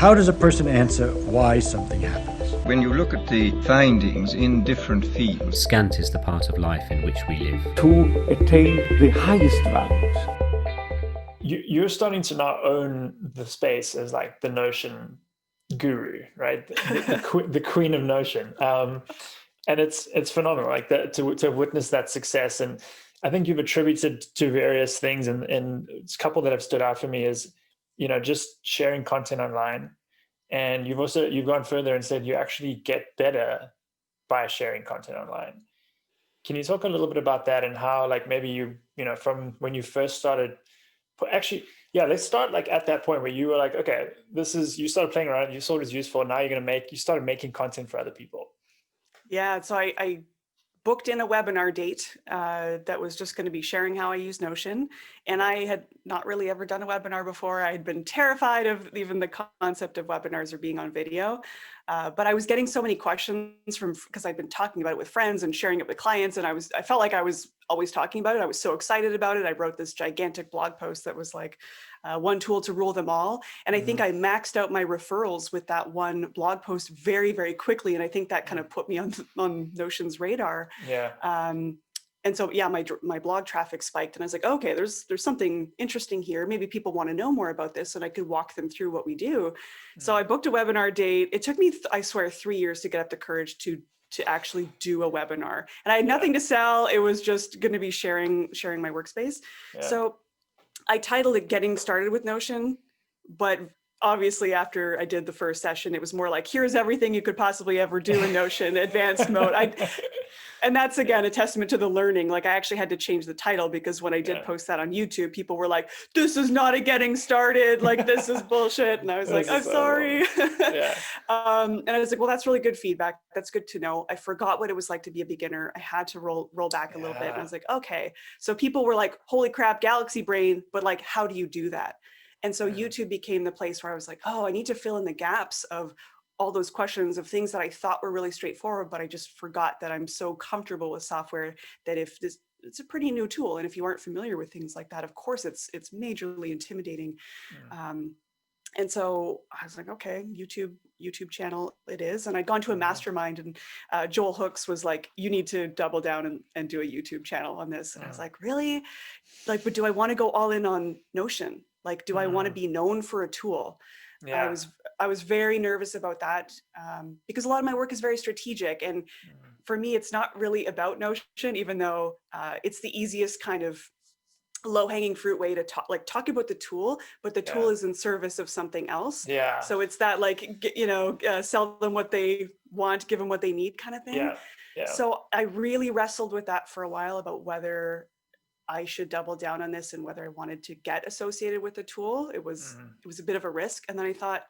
How does a person answer why something happens? When you look at the findings in different fields, Scant is the part of life in which we live. To attain the highest values. You're starting to now own the space as like the Notion guru, right? The queen of Notion. And it's phenomenal, like that, to witness that success. And I think you've attributed to various things, and a couple that have stood out for me is, just sharing content online. And you've gone further and said you actually get better by sharing content online. Can you talk a little bit about that and how, like, maybe from when you first started, let's start like at that point where you were like, okay, you started playing around, you saw it was useful. Now you started making content for other people. Yeah, so I booked in a webinar date that was just going to be sharing how I use Notion. And I had not really ever done a webinar before. I had been terrified of even the concept of webinars or being on video. But I was getting so many questions because I'd been talking about it with friends and sharing it with clients. And I felt like I was always talking about it. I was so excited about it. I wrote this gigantic blog post that was like one tool to rule them all. And I think I maxed out my referrals with that one blog post very, very quickly. And I think that kind of put me on Notion's radar. Yeah. And so, yeah, my blog traffic spiked, and I was like, okay, there's something interesting here. Maybe people want to know more about this, and I could walk them through what we do. So I booked a webinar date. It took me, I swear, 3 years to get up the courage to actually do a webinar. And I had nothing to sell. It was just going to be sharing my workspace. Yeah. So I titled it Getting Started with Notion, but obviously after I did the first session, it was more like, here's everything you could possibly ever do in Notion, advanced mode. And that's, again, a testament to the learning. Like, I actually had to change the title because when I did post that on YouTube, people were like, this is not a getting started. Like, this is bullshit. And I was like, I'm sorry. And I was like, well, that's really good feedback. That's good to know. I forgot what it was like to be a beginner. I had to roll back a little bit. And I was like, okay. So people were like, holy crap, galaxy brain. But like, how do you do that? And so YouTube became the place where I was like, oh, I need to fill in the gaps of all those questions of things that I thought were really straightforward, but I just forgot that I'm so comfortable with software that it's a pretty new tool. And if you aren't familiar with things like that, of course, it's majorly intimidating. And so I was like, okay, YouTube channel it is. And I'd gone to a mastermind, and Joel Hooks was like, you need to double down and do a YouTube channel on this. And I was like, really? Like, but do I want to go all in on Notion? Like, do I want to be known for a tool? Yeah. I was very nervous about that because a lot of my work is very strategic. And for me, it's not really about Notion, even though it's the easiest kind of low-hanging fruit way to talk about the tool, but the tool is in service of something else. Yeah. So it's that, like, sell them what they want, give them what they need kind of thing. Yeah. Yeah. So I really wrestled with that for a while about whether I should double down on this and whether I wanted to get associated with the tool. It was a bit of a risk. And then I thought,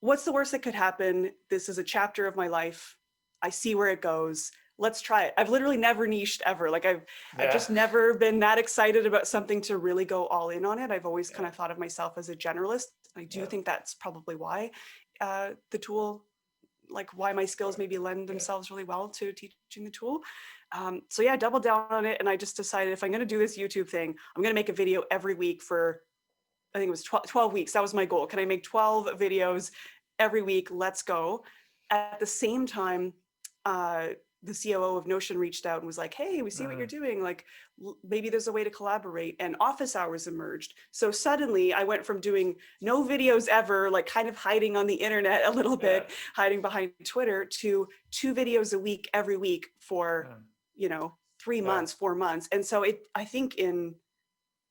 what's the worst that could happen? This is a chapter of my life. I see where it goes. Let's try it. I've literally never niched ever. Like I've just never been that excited about something to really go all in on it. I've always kind of thought of myself as a generalist. I do think that's probably why the tool, like why my skills maybe lend themselves really well to teaching the tool. So yeah, double down on it. And I just decided if I'm going to do this YouTube thing, I'm going to make a video every week for, I think it was 12 weeks. That was my goal. Can I make 12 videos every week? Let's go. At the same time, the COO of Notion reached out and was like, hey, we see what you're doing. Like, maybe there's a way to collaborate, and office hours emerged. So suddenly I went from doing no videos ever, like kind of hiding on the internet a little bit, hiding behind Twitter, to 2 videos a week, every week for, 3 months, 4 months. And so I think in,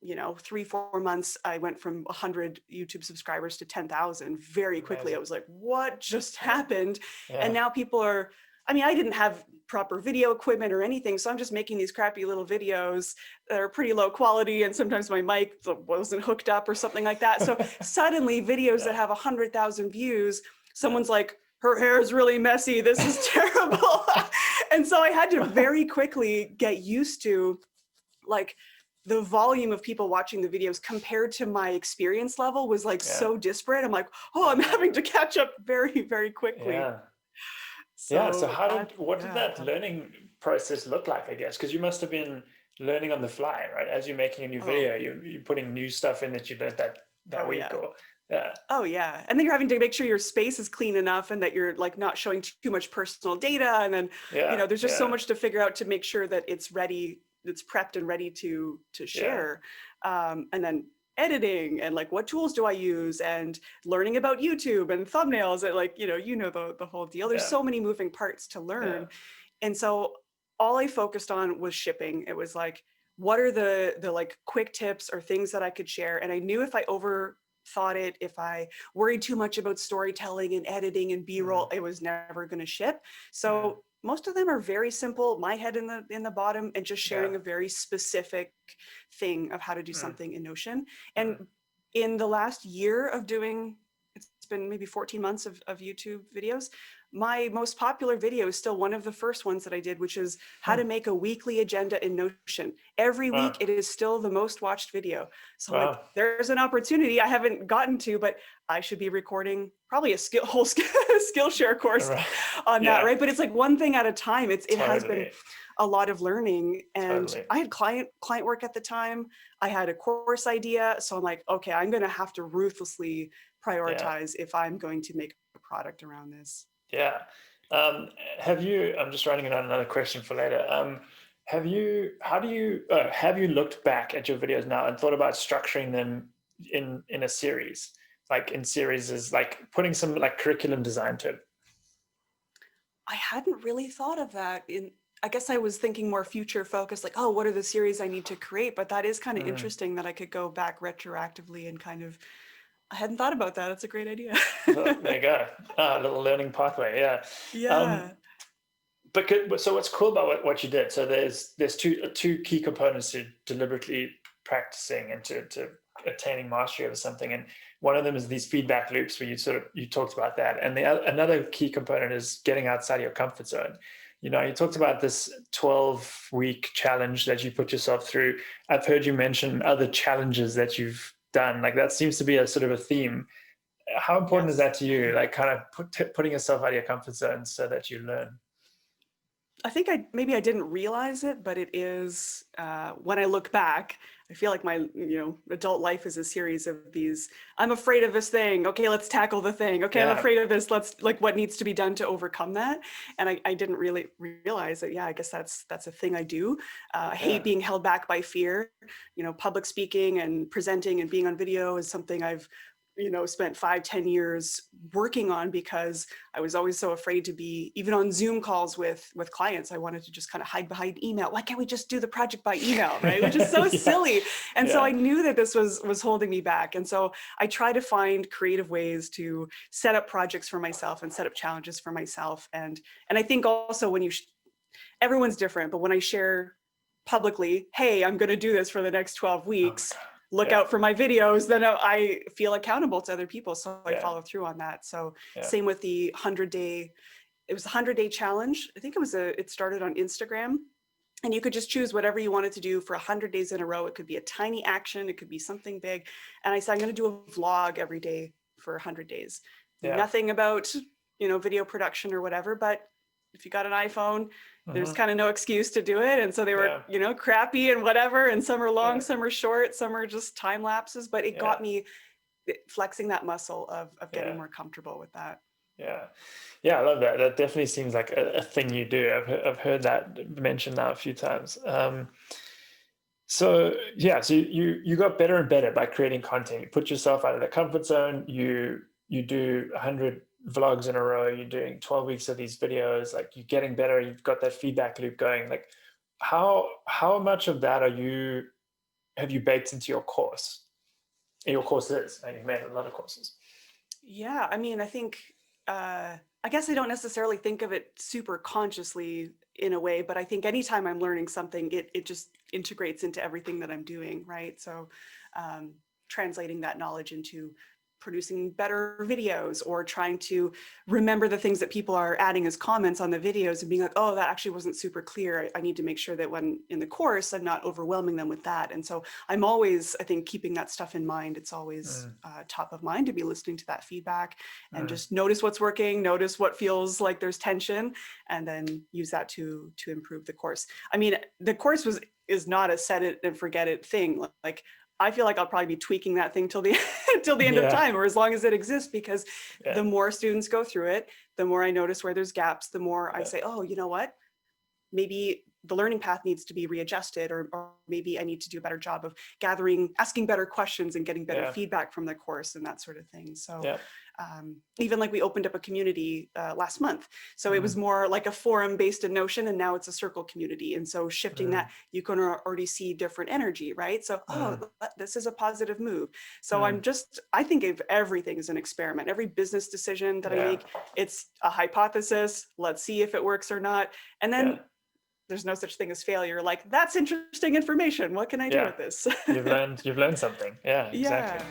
3-4 months, I went from 100 YouTube subscribers to 10,000 very quickly. I was like, what just happened? And now people are, I didn't have proper video equipment or anything, so I'm just making these crappy little videos that are pretty low quality, and sometimes my mic wasn't hooked up or something like that. So suddenly videos that have 100,000 views, someone's like, her hair is really messy, this is terrible. And so I had to very quickly get used to, like, the volume of people watching the videos compared to my experience level was like so disparate. I'm like, oh, I'm having to catch up very, very quickly. So what did that learning process look like, I guess? Because you must have been learning on the fly, right? As you're making a new video, you're putting new stuff in that you learned that week. Yeah. Oh yeah. And then you're having to make sure your space is clean enough and that you're like not showing too much personal data. And then, Yeah. there's just so Yeah. much to figure out to make sure that it's ready, it's prepped and ready to share. And then editing and like what tools do I use and learning about YouTube and thumbnails and like, the whole deal. There's so many moving parts to learn. Yeah. And so all I focused on was shipping. It was like, what are the like quick tips or things that I could share? And I knew if I overthought it, if I worried too much about storytelling and editing and B-roll, it was never going to ship. So most of them are very simple, my head in the bottom, and just sharing a very specific thing of how to do something in Notion. And in the last year of doing, it's been maybe 14 months of YouTube videos, my most popular video is still one of the first ones that I did, which is how to make a weekly agenda in Notion. Every week, it is still the most watched video. So like, there's an opportunity I haven't gotten to, but I should be recording probably a whole Skillshare course on that, right? But it's like one thing at a time. It has been a lot of learning, and I had client work at the time. I had a course idea, so I'm like, okay, I'm going to have to ruthlessly prioritize if I'm going to make a product around this. Yeah. I'm just writing down another question for later. Have you looked back at your videos now and thought about structuring them in a series? Like in series is like putting some like curriculum design to it. I hadn't really thought of that. I guess I was thinking more future focused, like, oh, what are the series I need to create? But that is kind of interesting that I could go back retroactively and kind of, I hadn't thought about that. That's a great idea. There you go. A little learning pathway. Yeah. Yeah. So what's cool about what you did? So there's two key components to deliberately practicing and to attaining mastery over something. And one of them is these feedback loops where you talked about that. And another key component is getting outside your comfort zone. You talked about this 12-week challenge that you put yourself through. I've heard you mention other challenges that you've done. Like that seems to be a sort of a theme. How important is that to you? Like kind of putting yourself out of your comfort zone so that you learn. I think maybe I didn't realize it, but it is, when I look back, I feel like my, adult life is a series of these, I'm afraid of this thing. Okay, let's tackle the thing. Okay, I'm afraid of this. Let's what needs to be done to overcome that. And I didn't really realize that, I guess that's a thing I do. I hate being held back by fear. Public speaking and presenting and being on video is something I've spent 5-10 years working on because I was always so afraid to be, even on Zoom calls with clients, I wanted to just kind of hide behind email. Why can't we just do the project by email, right? Which is so silly. And so I knew that this was holding me back. And so I try to find creative ways to set up projects for myself and set up challenges for myself. And I think also when everyone's different, but when I share publicly, hey, I'm going to do this for the next 12 weeks, look out for my videos, then I feel accountable to other people. So I follow through on that. So same with the 100-day, it was a 100-day challenge. I think it started on Instagram, and you could just choose whatever you wanted to do for 100 days in a row. It could be a tiny action. It could be something big. And I said, I'm going to do a vlog every day for 100 days. Nothing about, video production or whatever, but if you got an iPhone, there's kind of no excuse to do it. And so they were, crappy and whatever. And some are long, some are short, some are just time lapses, but it got me flexing that muscle of getting more comfortable with that. Yeah. Yeah. I love that. That definitely seems like a thing you do. I've heard that mentioned now a few times. So you got better and better by creating content. You put yourself out of the comfort zone. You do 100 vlogs in a row, you're doing 12 weeks of these videos, like you're getting better, you've got that feedback loop going. Like how much of that have you baked into your course? Your courses, and you've made a lot of courses. Yeah, I mean, I think, I guess I don't necessarily think of it super consciously in a way, but I think anytime I'm learning something, it just integrates into everything that I'm doing, right? So translating that knowledge into producing better videos or trying to remember the things that people are adding as comments on the videos and being like, oh, that actually wasn't super clear. I need to make sure that when in the course, I'm not overwhelming them with that. And so I'm always, I think, keeping that stuff in mind. It's always top of mind to be listening to that feedback and just notice what's working, notice what feels like there's tension, and then use that to improve the course. I mean, the course is not a set it and forget it thing. Like I feel like I'll probably be tweaking that thing till the till the end of time, or as long as it exists, because the more students go through it, the more I notice where there's gaps, the more I say, oh, you know what? Maybe the learning path needs to be readjusted, or maybe I need to do a better job of asking better questions and getting better feedback from the course and that sort of thing. So even like we opened up a community last month. So it was more like a forum based in Notion, and now it's a circle community. And so shifting that, you can already see different energy, right? So, this is a positive move. So I think of everything as an experiment. Every business decision that I make, it's a hypothesis. Let's see if it works or not. And then there's no such thing as failure. Like, that's interesting information. What can I do with this? You've learned something. Yeah, exactly.